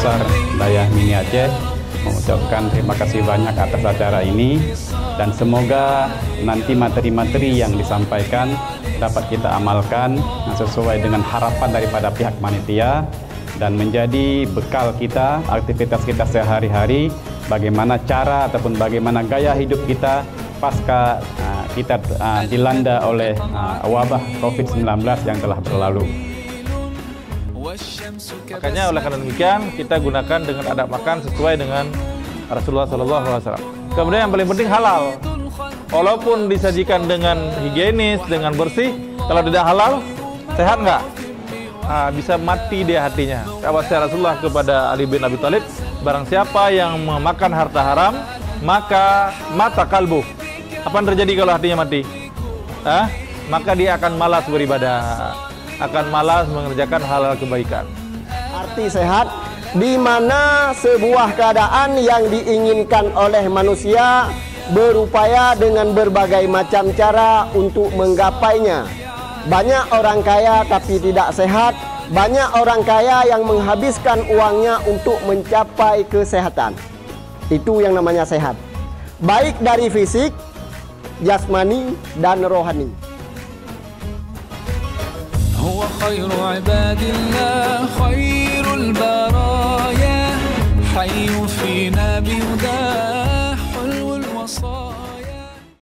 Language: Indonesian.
Besar Dayah Mini Aceh mengucapkan terima kasih banyak atas acara ini, dan semoga nanti materi-materi yang disampaikan dapat kita amalkan sesuai dengan harapan daripada pihak panitia dan menjadi bekal kita, aktivitas kita sehari-hari, bagaimana cara ataupun bagaimana gaya hidup kita pasca kita dilanda oleh wabah COVID-19 yang telah berlalu. Makanya oleh karena demikian kita gunakan dengan adab makan sesuai dengan Rasulullah SAW. Kemudian yang paling penting halal. Walaupun disajikan dengan higienis, dengan bersih, kalau tidak halal, sehat nggak? Bisa mati dia hatinya. Wasiat Rasulullah kepada Ali bin Abi Thalib, barang siapa yang memakan harta haram, maka mata kalbu. Apa yang terjadi kalau hatinya mati? Maka dia akan malas beribadah, akan malas mengerjakan hal-hal kebaikan. Arti sehat, di mana sebuah keadaan yang diinginkan oleh manusia berupaya dengan berbagai macam cara untuk menggapainya. Banyak orang kaya tapi tidak sehat, banyak orang kaya yang menghabiskan uangnya untuk mencapai kesehatan. Itu yang namanya sehat, baik dari fisik, jasmani, dan rohani. هو خير عباد الله خير البرايا حي فينا بهداه